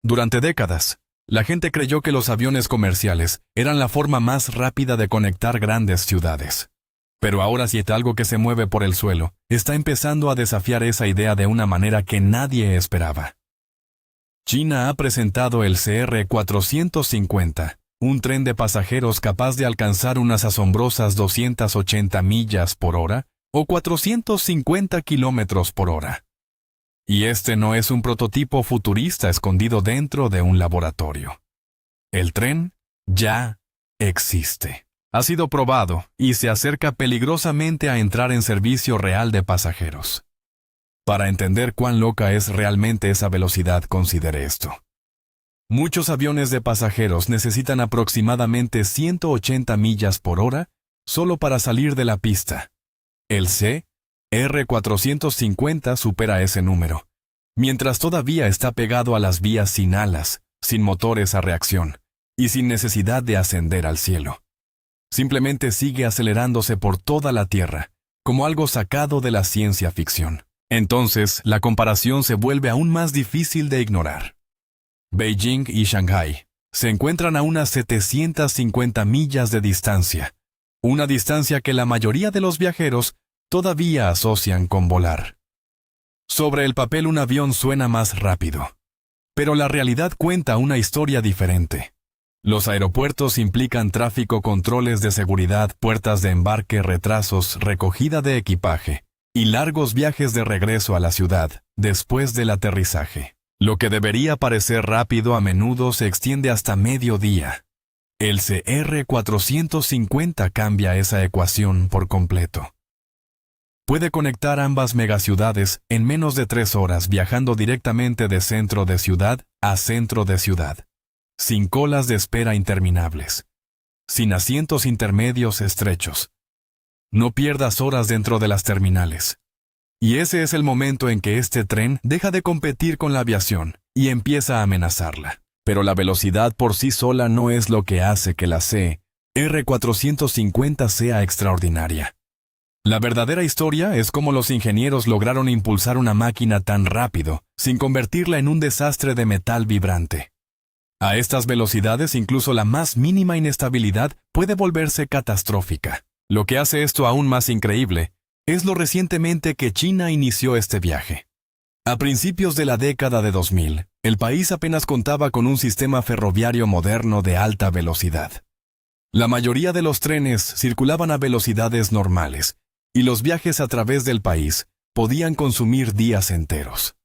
Durante décadas, la gente creyó que los aviones comerciales eran la forma más rápida de conectar grandes ciudades. Pero ahora algo que se mueve por el suelo está empezando a desafiar esa idea de una manera que nadie esperaba. China ha presentado el CR-450, un tren de pasajeros capaz de alcanzar unas asombrosas 280 millas por hora o 450 kilómetros por hora. Y este no es un prototipo futurista escondido dentro de un laboratorio. El tren ya existe. Ha sido probado y se acerca peligrosamente a entrar en servicio real de pasajeros. Para entender cuán loca es realmente esa velocidad, considere esto. Muchos aviones de pasajeros necesitan aproximadamente 180 millas por hora solo para salir de la pista. El CR-450 supera ese número, mientras todavía está pegado a las vías sin alas, sin motores a reacción y sin necesidad de ascender al cielo. Simplemente sigue acelerándose por toda la Tierra, como algo sacado de la ciencia ficción. Entonces, la comparación se vuelve aún más difícil de ignorar. Beijing y Shanghái se encuentran a unas 750 millas de distancia, una distancia que la mayoría de los viajeros todavía asocian con volar. Sobre el papel un avión suena más rápido, pero la realidad cuenta una historia diferente. Los aeropuertos implican tráfico, controles de seguridad, puertas de embarque, retrasos, recogida de equipaje y largos viajes de regreso a la ciudad después del aterrizaje. Lo que debería parecer rápido a menudo se extiende hasta mediodía. El CR-450 cambia esa ecuación por completo. Puede conectar ambas megaciudades en menos de 3 horas viajando directamente de centro de ciudad a centro de ciudad, sin colas de espera interminables, sin asientos intermedios estrechos. No pierdas horas dentro de las terminales. Y ese es el momento en que este tren deja de competir con la aviación y empieza a amenazarla. Pero la velocidad por sí sola no es lo que hace que la CR-450 sea extraordinaria. La verdadera historia es cómo los ingenieros lograron impulsar una máquina tan rápido sin convertirla en un desastre de metal vibrante. A estas velocidades, incluso la más mínima inestabilidad puede volverse catastrófica. Lo que hace esto aún más increíble es lo recientemente que China inició este viaje. A principios de la década de 2000, el país apenas contaba con un sistema ferroviario moderno de alta velocidad. La mayoría de los trenes circulaban a velocidades normales, y los viajes a través del país podían consumir días enteros.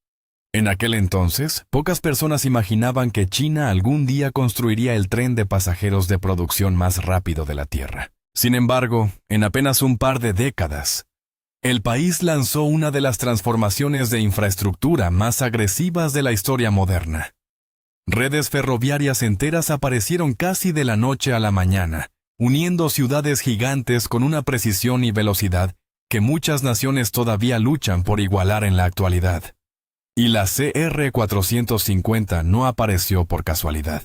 En aquel entonces, pocas personas imaginaban que China algún día construiría el tren de pasajeros de producción más rápido de la Tierra. Sin embargo, en apenas un par de décadas, el país lanzó una de las transformaciones de infraestructura más agresivas de la historia moderna. Redes ferroviarias enteras aparecieron casi de la noche a la mañana, uniendo ciudades gigantes con una precisión y velocidad que muchas naciones todavía luchan por igualar en la actualidad. Y la CR-450 no apareció por casualidad.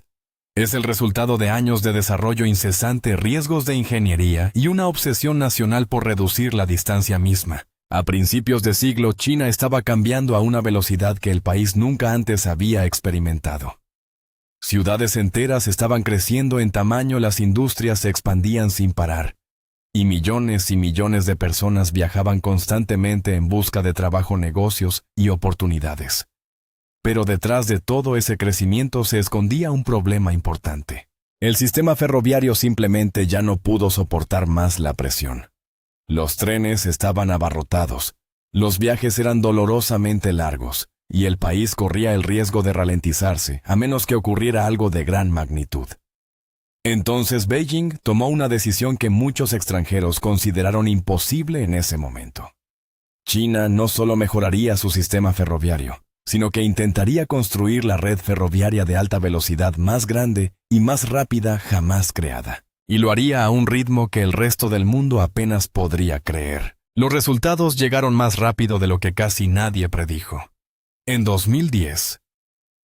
Es el resultado de años de desarrollo incesante, riesgos de ingeniería y una obsesión nacional por reducir la distancia misma. A principios de siglo, China estaba cambiando a una velocidad que el país nunca antes había experimentado. Ciudades enteras estaban creciendo en tamaño, las industrias se expandían sin parar, y millones de personas viajaban constantemente en busca de trabajo, negocios y oportunidades. Pero detrás de todo ese crecimiento se escondía un problema importante. El sistema ferroviario simplemente ya no pudo soportar más la presión. Los trenes estaban abarrotados, los viajes eran dolorosamente largos, y el país corría el riesgo de ralentizarse, a menos que ocurriera algo de gran magnitud. Entonces Beijing tomó una decisión que muchos extranjeros consideraron imposible en ese momento. China no solo mejoraría su sistema ferroviario, sino que intentaría construir la red ferroviaria de alta velocidad más grande y más rápida jamás creada. Y lo haría a un ritmo que el resto del mundo apenas podría creer. Los resultados llegaron más rápido de lo que casi nadie predijo. En 2010,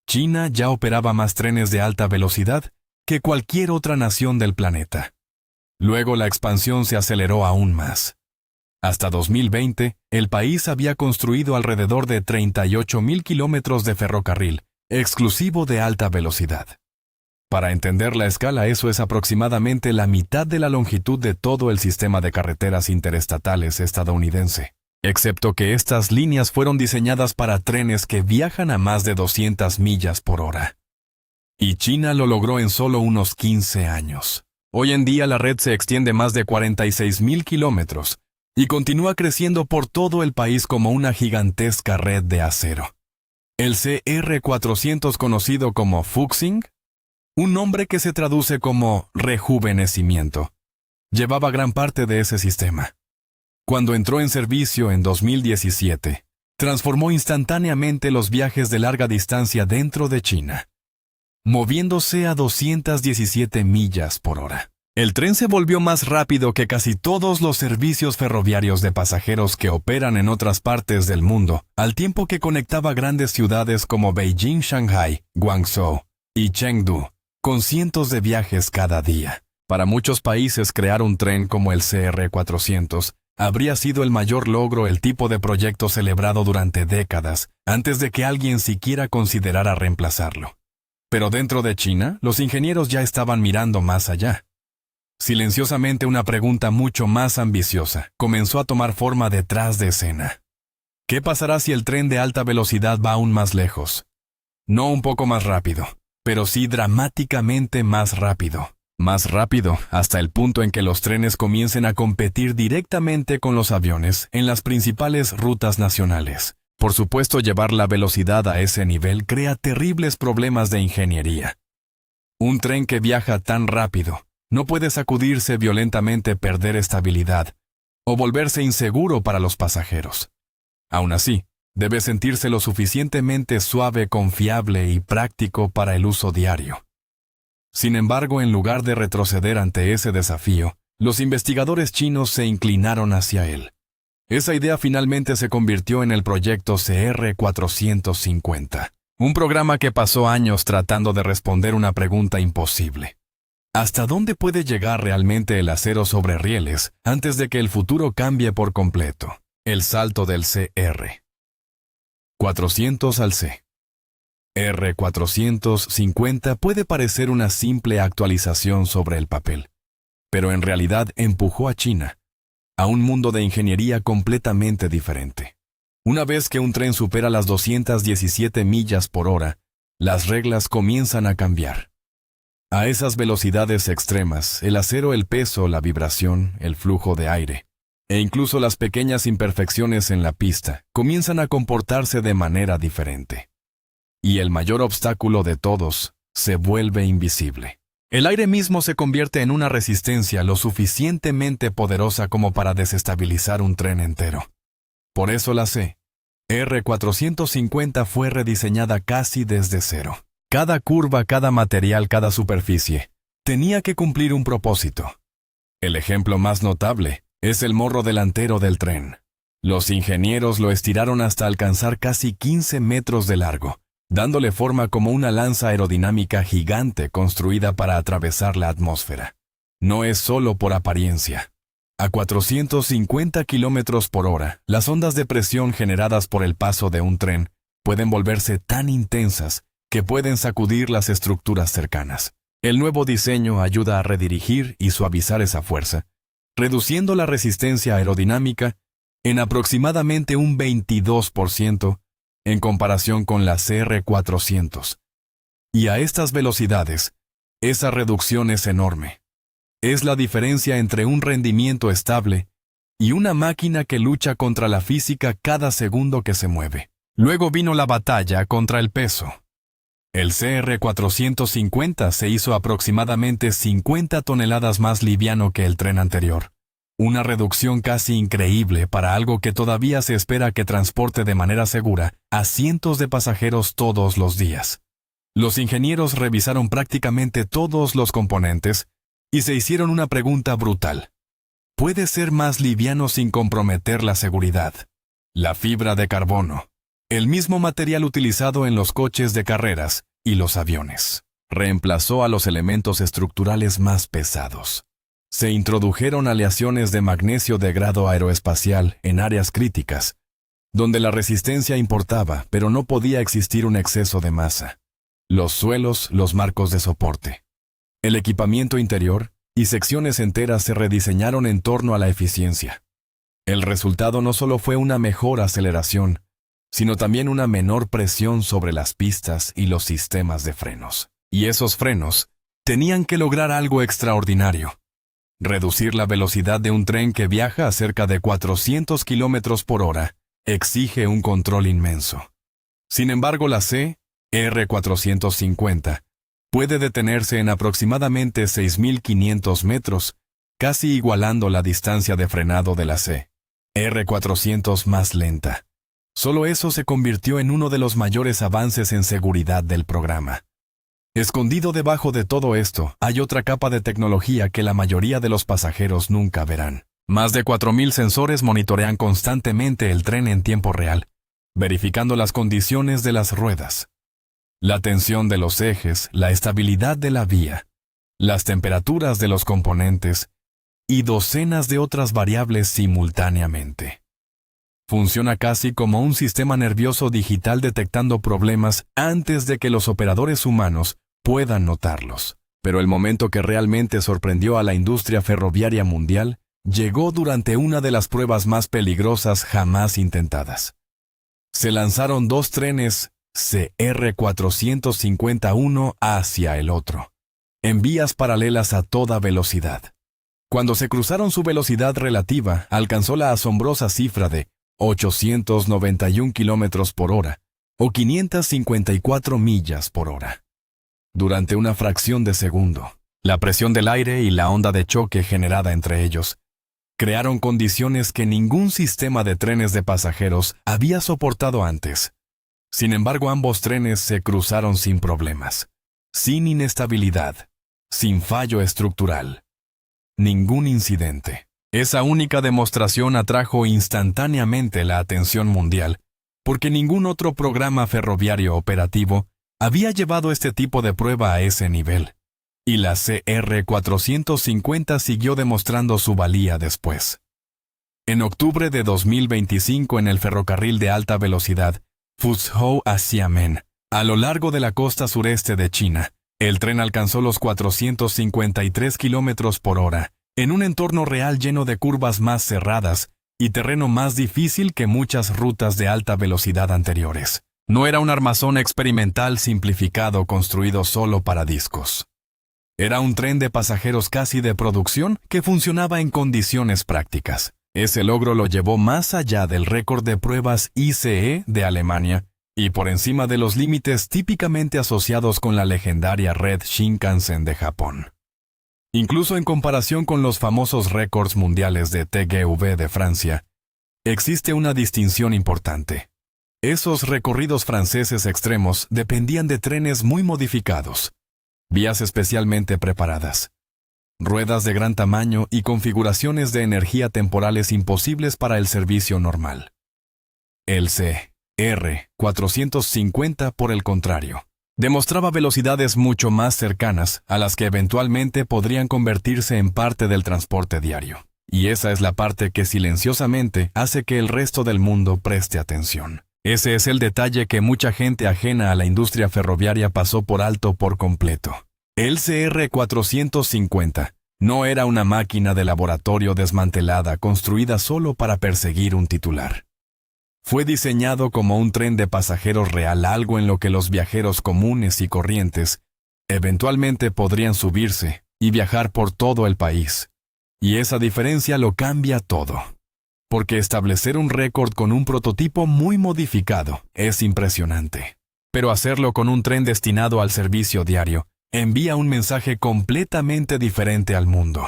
China ya operaba más trenes de alta velocidad que cualquier otra nación del planeta. Luego la expansión se aceleró aún más. Hasta 2020, el país había construido alrededor de 38.000 kilómetros de ferrocarril exclusivo de alta velocidad. Para entender la escala, eso es aproximadamente la mitad de la longitud de todo el sistema de carreteras interestatales estadounidense, excepto que estas líneas fueron diseñadas para trenes que viajan a más de 200 millas por hora. Y China lo logró en solo unos 15 años. Hoy en día la red se extiende más de 46,000 kilómetros y continúa creciendo por todo el país como una gigantesca red de acero. El CR400, conocido como Fuxing, un nombre que se traduce como rejuvenecimiento, llevaba gran parte de ese sistema. Cuando entró en servicio en 2017, transformó instantáneamente los viajes de larga distancia dentro de China, moviéndose a 217 millas por hora. El tren se volvió más rápido que casi todos los servicios ferroviarios de pasajeros que operan en otras partes del mundo, al tiempo que conectaba grandes ciudades como Beijing, Shanghai, Guangzhou y Chengdu, con cientos de viajes cada día. Para muchos países, crear un tren como el CR400 habría sido el mayor logro, el tipo de proyecto celebrado durante décadas, antes de que alguien siquiera considerara reemplazarlo. Pero dentro de China, los ingenieros ya estaban mirando más allá. Silenciosamente, una pregunta mucho más ambiciosa comenzó a tomar forma detrás de escena. ¿Qué pasará si el tren de alta velocidad va aún más lejos? No un poco más rápido, pero sí dramáticamente más rápido. Más rápido, hasta el punto en que los trenes comiencen a competir directamente con los aviones en las principales rutas nacionales. Por supuesto, llevar la velocidad a ese nivel crea terribles problemas de ingeniería. Un tren que viaja tan rápido no puede sacudirse violentamente, perder estabilidad o volverse inseguro para los pasajeros. Aún así, debe sentirse lo suficientemente suave, confiable y práctico para el uso diario. Sin embargo, en lugar de retroceder ante ese desafío, los investigadores chinos se inclinaron hacia él. Esa idea finalmente se convirtió en el proyecto CR450, un programa que pasó años tratando de responder una pregunta imposible. ¿Hasta dónde puede llegar realmente el acero sobre rieles antes de que el futuro cambie por completo? El salto del CR400 al CR450 puede parecer una simple actualización sobre el papel, pero en realidad empujó a China a un mundo de ingeniería completamente diferente. Una vez que un tren supera las 217 millas por hora, las reglas comienzan a cambiar. A esas velocidades extremas, el acero, el peso, la vibración, el flujo de aire, e incluso las pequeñas imperfecciones en la pista, comienzan a comportarse de manera diferente. Y el mayor obstáculo de todos se vuelve invisible. El aire mismo se convierte en una resistencia lo suficientemente poderosa como para desestabilizar un tren entero. Por eso la CR450 fue rediseñada casi desde cero. Cada curva, cada material, cada superficie tenía que cumplir un propósito. El ejemplo más notable es el morro delantero del tren. Los ingenieros lo estiraron hasta alcanzar casi 15 metros de largo, dándole forma como una lanza aerodinámica gigante construida para atravesar la atmósfera. No es solo por apariencia. A 450 kilómetros por hora, las ondas de presión generadas por el paso de un tren pueden volverse tan intensas que pueden sacudir las estructuras cercanas. El nuevo diseño ayuda a redirigir y suavizar esa fuerza, reduciendo la resistencia aerodinámica en aproximadamente un 22%, en comparación con la CR400. Y a estas velocidades, esa reducción es enorme. Es la diferencia entre un rendimiento estable y una máquina que lucha contra la física cada segundo que se mueve. Luego vino la batalla contra el peso. El CR450 se hizo aproximadamente 50 toneladas más liviano que el tren anterior. Una reducción casi increíble para algo que todavía se espera que transporte de manera segura a cientos de pasajeros todos los días. Los ingenieros revisaron prácticamente todos los componentes y se hicieron una pregunta brutal. ¿Puede ser más liviano sin comprometer la seguridad? La fibra de carbono, el mismo material utilizado en los coches de carreras y los aviones, reemplazó a los elementos estructurales más pesados. Se introdujeron aleaciones de magnesio de grado aeroespacial en áreas críticas, donde la resistencia importaba, pero no podía existir un exceso de masa. los suelos, los marcos de soporte. El equipamiento interior y secciones enteras se rediseñaron en torno a la eficiencia. El resultado no solo fue una mejor aceleración, sino también una menor presión sobre las pistas y los sistemas de frenos. Y esos frenos tenían que lograr algo extraordinario: reducir la velocidad de un tren que viaja a cerca de 400 kilómetros por hora exige un control inmenso. Sin embargo, la CR450 puede detenerse en aproximadamente 6.500 metros, casi igualando la distancia de frenado de la CR400 más lenta. Solo eso se convirtió en uno de los mayores avances en seguridad del programa. Escondido debajo de todo esto, hay otra capa de tecnología que la mayoría de los pasajeros nunca verán. Más de 4.000 sensores monitorean constantemente el tren en tiempo real, verificando las condiciones de las ruedas, la tensión de los ejes, la estabilidad de la vía, las temperaturas de los componentes y docenas de otras variables simultáneamente. Funciona casi como un sistema nervioso digital detectando problemas antes de que los operadores humanos puedan notarlos. Pero el momento que realmente sorprendió a la industria ferroviaria mundial llegó durante una de las pruebas más peligrosas jamás intentadas. Se lanzaron dos trenes CR450 uno hacia el otro, en vías paralelas a toda velocidad. Cuando se cruzaron, su velocidad relativa alcanzó la asombrosa cifra de 891 kilómetros por hora, o 554 millas por hora. Durante una fracción de segundo, la presión del aire y la onda de choque generada entre ellos crearon condiciones que ningún sistema de trenes de pasajeros había soportado antes. Sin embargo, ambos trenes se cruzaron sin problemas, sin inestabilidad, sin fallo estructural. Ningún incidente. Esa única demostración atrajo instantáneamente la atención mundial, porque ningún otro programa ferroviario operativo había llevado este tipo de prueba a ese nivel, y la CR450 siguió demostrando su valía después. En octubre de 2025, en el ferrocarril de alta velocidad Fuzhou a Xiamen, a lo largo de la costa sureste de China, el tren alcanzó los 453 kilómetros por hora, en un entorno real lleno de curvas más cerradas y terreno más difícil que muchas rutas de alta velocidad anteriores. No era un armazón experimental simplificado construido solo para discos. Era un tren de pasajeros casi de producción que funcionaba en condiciones prácticas. Ese logro lo llevó más allá del récord de pruebas ICE de Alemania y por encima de los límites típicamente asociados con la legendaria red Shinkansen de Japón. Incluso en comparación con los famosos récords mundiales de TGV de Francia, existe una distinción importante. Esos recorridos franceses extremos dependían de trenes muy modificados, vías especialmente preparadas, ruedas de gran tamaño y configuraciones de energía temporales imposibles para el servicio normal. El CR450, por el contrario, demostraba velocidades mucho más cercanas a las que eventualmente podrían convertirse en parte del transporte diario. Y esa es la parte que silenciosamente hace que el resto del mundo preste atención. Ese es el detalle que mucha gente ajena a la industria ferroviaria pasó por alto por completo. El CR450 no era una máquina de laboratorio desmantelada construida solo para perseguir un titular. Fue diseñado como un tren de pasajeros real, algo en lo que los viajeros comunes y corrientes eventualmente podrían subirse y viajar por todo el país. Y esa diferencia lo cambia todo. Porque establecer un récord con un prototipo muy modificado es impresionante. Pero hacerlo con un tren destinado al servicio diario envía un mensaje completamente diferente al mundo.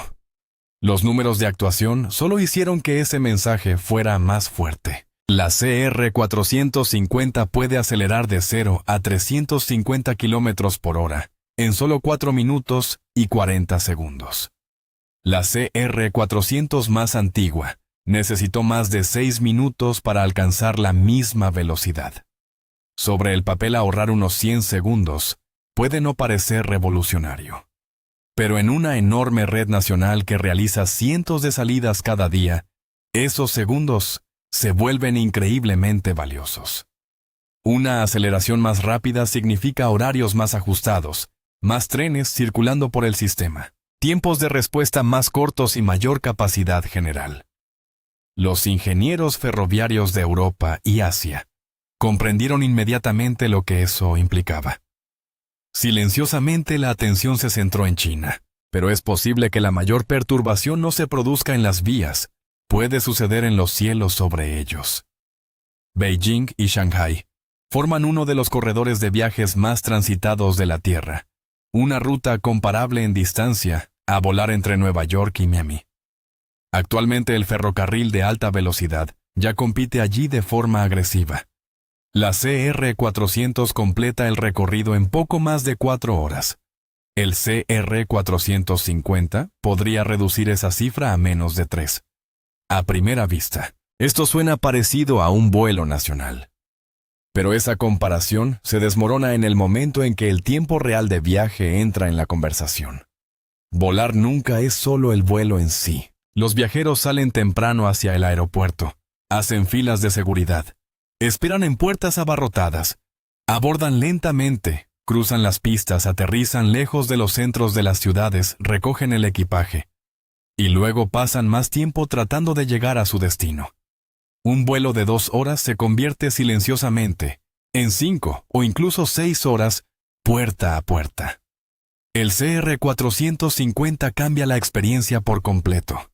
Los números de actuación solo hicieron que ese mensaje fuera más fuerte. La CR450 puede acelerar de 0 a 350 kilómetros por hora en solo 4 minutos y 40 segundos. La CR400 más antigua necesitó más de 6 minutos para alcanzar la misma velocidad. Sobre el papel, ahorrar unos 100 segundos puede no parecer revolucionario. Pero en una enorme red nacional que realiza cientos de salidas cada día, esos segundos se vuelven increíblemente valiosos. Una aceleración más rápida significa horarios más ajustados, más trenes circulando por el sistema, tiempos de respuesta más cortos y mayor capacidad general. Los ingenieros ferroviarios de Europa y Asia comprendieron inmediatamente lo que eso implicaba. Silenciosamente la atención se centró en China, pero es posible que la mayor perturbación no se produzca en las vías, puede suceder en los cielos sobre ellos. Beijing y Shanghái forman uno de los corredores de viajes más transitados de la Tierra, una ruta comparable en distancia a volar entre Nueva York y Miami. Actualmente el ferrocarril de alta velocidad ya compite allí de forma agresiva. La CR400 completa el recorrido en poco más de 4 horas. El CR450 podría reducir esa cifra a menos de 3. A primera vista, esto suena parecido a un vuelo nacional. Pero esa comparación se desmorona en el momento en que el tiempo real de viaje entra en la conversación. Volar nunca es solo el vuelo en sí. Los viajeros salen temprano hacia el aeropuerto, hacen filas de seguridad, esperan en puertas abarrotadas, abordan lentamente, cruzan las pistas, aterrizan lejos de los centros de las ciudades, recogen el equipaje, y luego pasan más tiempo tratando de llegar a su destino. Un vuelo de 2 horas se convierte silenciosamente en 5 o incluso 6 horas, puerta a puerta. El CR450 cambia la experiencia por completo.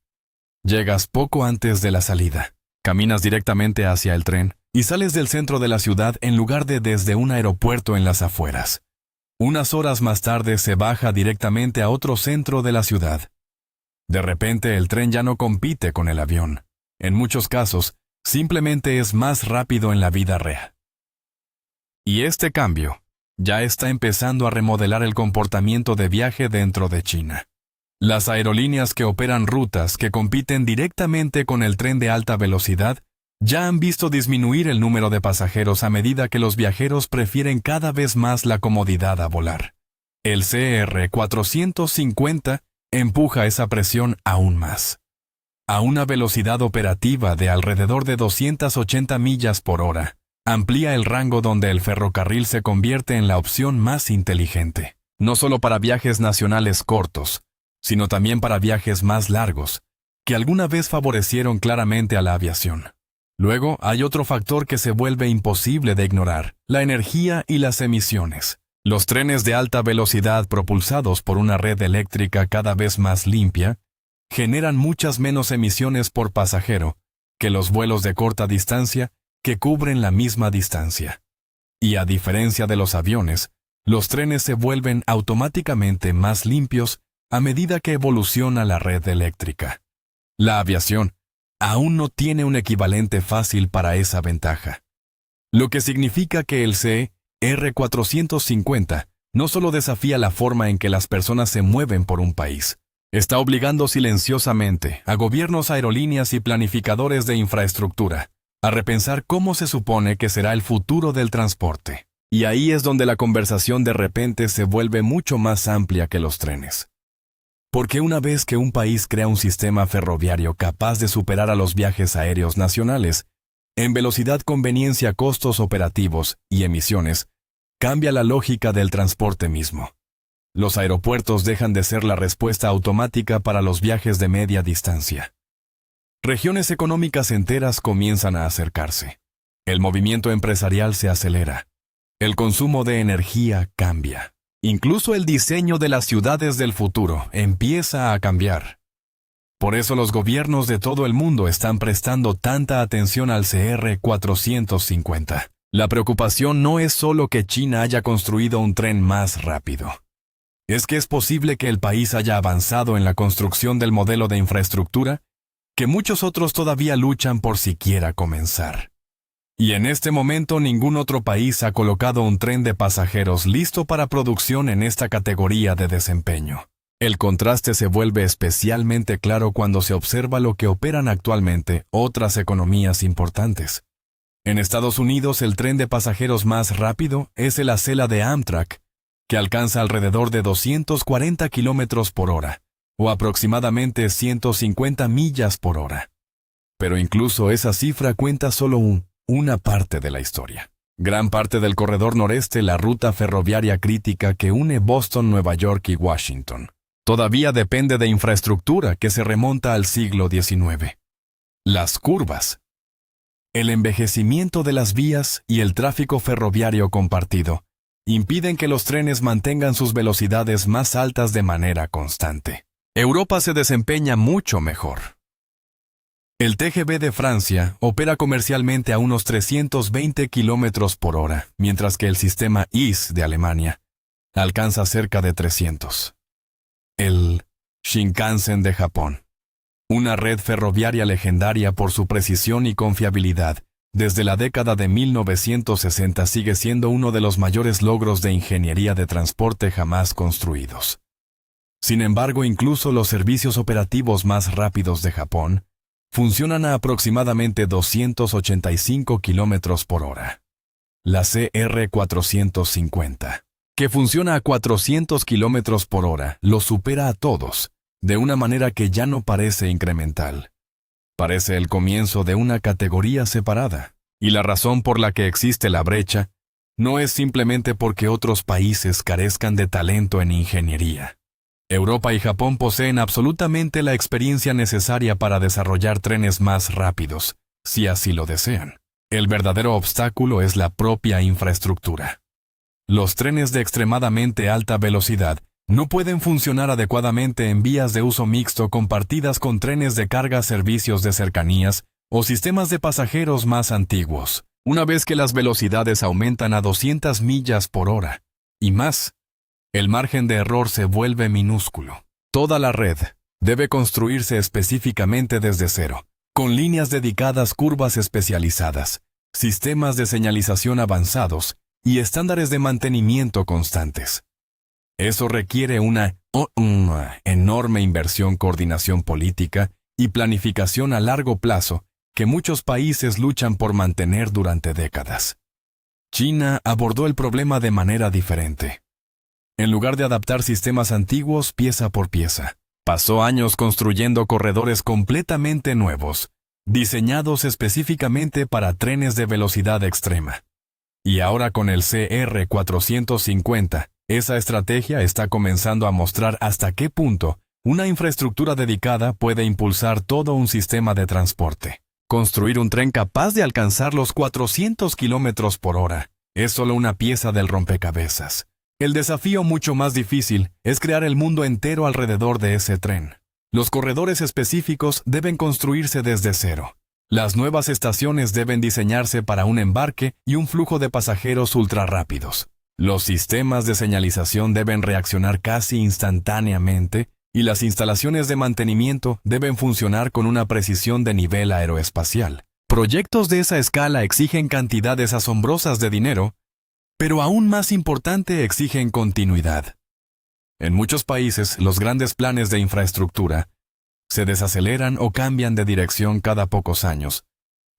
Llegas poco antes de la salida, caminas directamente hacia el tren y sales del centro de la ciudad en lugar de desde un aeropuerto en las afueras. Unas horas más tarde se baja directamente a otro centro de la ciudad. De repente el tren ya no compite con el avión. En muchos casos, simplemente es más rápido en la vida real. Y este cambio ya está empezando a remodelar el comportamiento de viaje dentro de China. Las aerolíneas que operan rutas que compiten directamente con el tren de alta velocidad ya han visto disminuir el número de pasajeros a medida que los viajeros prefieren cada vez más la comodidad a volar. El CR450 empuja esa presión aún más. A una velocidad operativa de alrededor de 280 millas por hora, amplía el rango donde el ferrocarril se convierte en la opción más inteligente, no solo para viajes nacionales cortos, sino también para viajes más largos, que alguna vez favorecieron claramente a la aviación. Luego hay otro factor que se vuelve imposible de ignorar: la energía y las emisiones. Los trenes de alta velocidad propulsados por una red eléctrica cada vez más limpia generan muchas menos emisiones por pasajero que los vuelos de corta distancia que cubren la misma distancia. Y a diferencia de los aviones, los trenes se vuelven automáticamente más limpios a medida que evoluciona la red eléctrica. La aviación aún no tiene un equivalente fácil para esa ventaja. Lo que significa que el CR450 no solo desafía la forma en que las personas se mueven por un país, está obligando silenciosamente a gobiernos, aerolíneas y planificadores de infraestructura a repensar cómo se supone que será el futuro del transporte. Y ahí es donde la conversación de repente se vuelve mucho más amplia que los trenes. Porque una vez que un país crea un sistema ferroviario capaz de superar a los viajes aéreos nacionales, en velocidad, conveniencia, costos operativos y emisiones, cambia la lógica del transporte mismo. Los aeropuertos dejan de ser la respuesta automática para los viajes de media distancia. Regiones económicas enteras comienzan a acercarse. El movimiento empresarial se acelera. El consumo de energía cambia. Incluso el diseño de las ciudades del futuro empieza a cambiar. Por eso los gobiernos de todo el mundo están prestando tanta atención al CR450. La preocupación no es solo que China haya construido un tren más rápido. Es que es posible que el país haya avanzado en la construcción del modelo de infraestructura que muchos otros todavía luchan por siquiera comenzar. Y en este momento ningún otro país ha colocado un tren de pasajeros listo para producción en esta categoría de desempeño. El contraste se vuelve especialmente claro cuando se observa lo que operan actualmente otras economías importantes. En Estados Unidos, el tren de pasajeros más rápido es el Acela de Amtrak, que alcanza alrededor de 240 kilómetros por hora, o aproximadamente 150 millas por hora. Pero incluso esa cifra cuenta solo una parte de la historia. Gran parte del corredor noreste, la ruta ferroviaria crítica que une Boston, Nueva York y Washington, todavía depende de infraestructura que se remonta al siglo XIX. Las curvas, el envejecimiento de las vías y el tráfico ferroviario compartido impiden que los trenes mantengan sus velocidades más altas de manera constante. Europa se desempeña mucho mejor. El TGV de Francia opera comercialmente a unos 320 km por hora, mientras que el sistema ICE de Alemania alcanza cerca de 300. El Shinkansen de Japón, una red ferroviaria legendaria por su precisión y confiabilidad, desde la década de 1960 sigue siendo uno de los mayores logros de ingeniería de transporte jamás construidos. Sin embargo, incluso los servicios operativos más rápidos de Japón funcionan a aproximadamente 285 km por hora. La CR 450, que funciona a 400 km por hora, lo supera a todos, de una manera que ya no parece incremental. Parece el comienzo de una categoría separada, y la razón por la que existe la brecha no es simplemente porque otros países carezcan de talento en ingeniería. Europa y Japón poseen absolutamente la experiencia necesaria para desarrollar trenes más rápidos, si así lo desean. El verdadero obstáculo es la propia infraestructura. Los trenes de extremadamente alta velocidad no pueden funcionar adecuadamente en vías de uso mixto compartidas con trenes de carga, servicios de cercanías o sistemas de pasajeros más antiguos. Una vez que las velocidades aumentan a 200 millas por hora y más, el margen de error se vuelve minúsculo. Toda la red debe construirse específicamente desde cero, con líneas dedicadas, curvas especializadas, sistemas de señalización avanzados y estándares de mantenimiento constantes. Eso requiere una enorme inversión, coordinación política y planificación a largo plazo que muchos países luchan por mantener durante décadas. China abordó el problema de manera diferente. En lugar de adaptar sistemas antiguos pieza por pieza, pasó años construyendo corredores completamente nuevos, diseñados específicamente para trenes de velocidad extrema. Y ahora con el CR 450, esa estrategia está comenzando a mostrar hasta qué punto una infraestructura dedicada puede impulsar todo un sistema de transporte. Construir un tren capaz de alcanzar los 400 km por hora es solo una pieza del rompecabezas. El desafío mucho más difícil es crear el mundo entero alrededor de ese tren. Los corredores específicos deben construirse desde cero. Las nuevas estaciones deben diseñarse para un embarque y un flujo de pasajeros ultrarrápidos. Los sistemas de señalización deben reaccionar casi instantáneamente y las instalaciones de mantenimiento deben funcionar con una precisión de nivel aeroespacial. Proyectos de esa escala exigen cantidades asombrosas de dinero, pero aún más importante exigen continuidad. En muchos países, los grandes planes de infraestructura se desaceleran o cambian de dirección cada pocos años,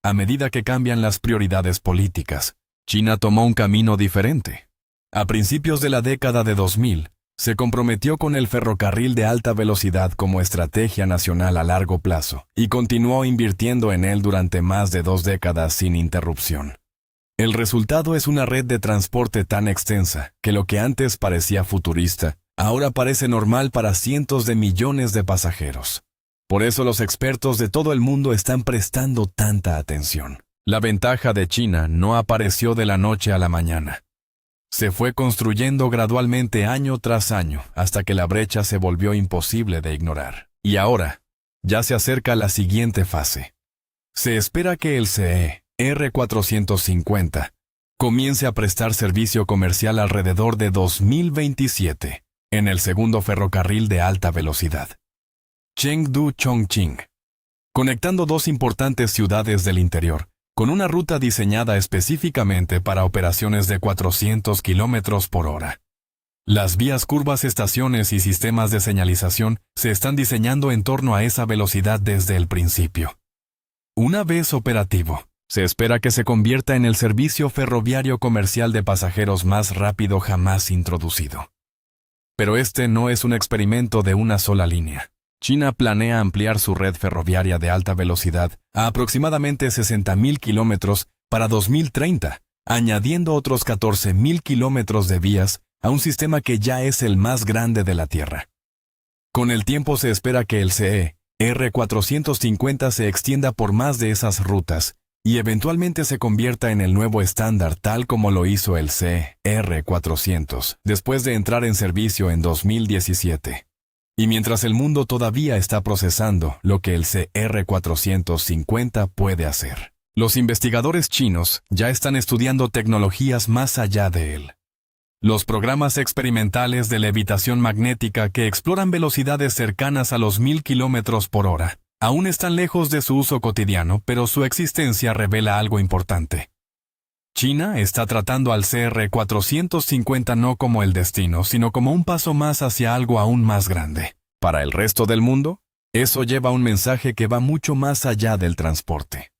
a medida que cambian las prioridades políticas. China tomó un camino diferente. A principios de la década de 2000, se comprometió con el ferrocarril de alta velocidad como estrategia nacional a largo plazo y continuó invirtiendo en él durante más de 2 décadas sin interrupción. El resultado es una red de transporte tan extensa que lo que antes parecía futurista, ahora parece normal para cientos de millones de pasajeros. Por eso los expertos de todo el mundo están prestando tanta atención. La ventaja de China no apareció de la noche a la mañana. Se fue construyendo gradualmente año tras año hasta que la brecha se volvió imposible de ignorar. Y ahora, ya se acerca la siguiente fase. Se espera que el CR 450 comience a prestar servicio comercial alrededor de 2027, en el segundo ferrocarril de alta velocidad, Chengdu-Chongqing, conectando 2 importantes ciudades del interior, con una ruta diseñada específicamente para operaciones de 400 km por hora. Las vías, curvas, estaciones y sistemas de señalización se están diseñando en torno a esa velocidad desde el principio. Una vez operativo, se espera que se convierta en el servicio ferroviario comercial de pasajeros más rápido jamás introducido. Pero este no es un experimento de una sola línea. China planea ampliar su red ferroviaria de alta velocidad a aproximadamente 60.000 kilómetros para 2030, añadiendo otros 14.000 kilómetros de vías a un sistema que ya es el más grande de la Tierra. Con el tiempo se espera que el CE R450 se extienda por más de esas rutas y eventualmente se convierta en el nuevo estándar tal como lo hizo el CE R400 después de entrar en servicio en 2017. Y mientras el mundo todavía está procesando lo que el CE R450 puede hacer, los investigadores chinos ya están estudiando tecnologías más allá de él. Los programas experimentales de levitación magnética que exploran velocidades cercanas a los 1000 kilómetros por hora aún están lejos de su uso cotidiano, pero su existencia revela algo importante. China está tratando al CR450 no como el destino, sino como un paso más hacia algo aún más grande. Para el resto del mundo, eso lleva un mensaje que va mucho más allá del transporte.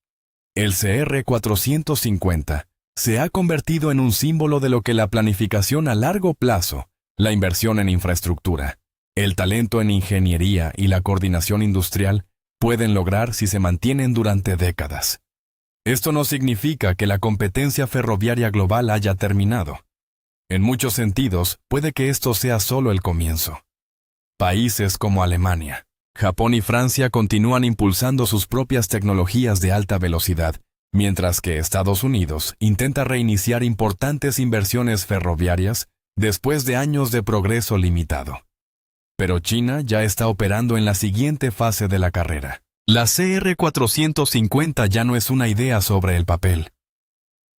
El CR450 se ha convertido en un símbolo de lo que la planificación a largo plazo, la inversión en infraestructura, el talento en ingeniería y la coordinación industrial pueden lograr si se mantienen durante décadas. Esto no significa que la competencia ferroviaria global haya terminado. En muchos sentidos, puede que esto sea solo el comienzo. Países como Alemania, Japón y Francia continúan impulsando sus propias tecnologías de alta velocidad, mientras que Estados Unidos intenta reiniciar importantes inversiones ferroviarias después de años de progreso limitado. Pero China ya está operando en la siguiente fase de la carrera. La CR450 ya no es una idea sobre el papel.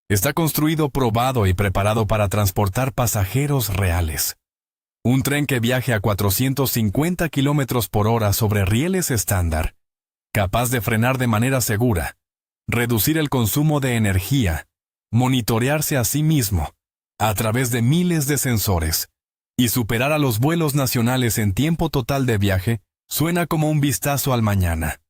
Está construido, probado y preparado para transportar pasajeros reales. Un tren que viaje a 450 kilómetros por hora sobre rieles estándar, capaz de frenar de manera segura, reducir el consumo de energía, monitorearse a sí mismo, a través de miles de sensores, y superar a los vuelos nacionales en tiempo total de viaje, suena como un vistazo al mañana.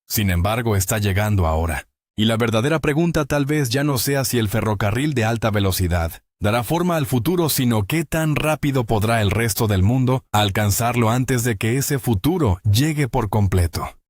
Sin embargo, está llegando ahora. Y la verdadera pregunta tal vez ya no sea si el ferrocarril de alta velocidad dará forma al futuro, sino qué tan rápido podrá el resto del mundo alcanzarlo antes de que ese futuro llegue por completo.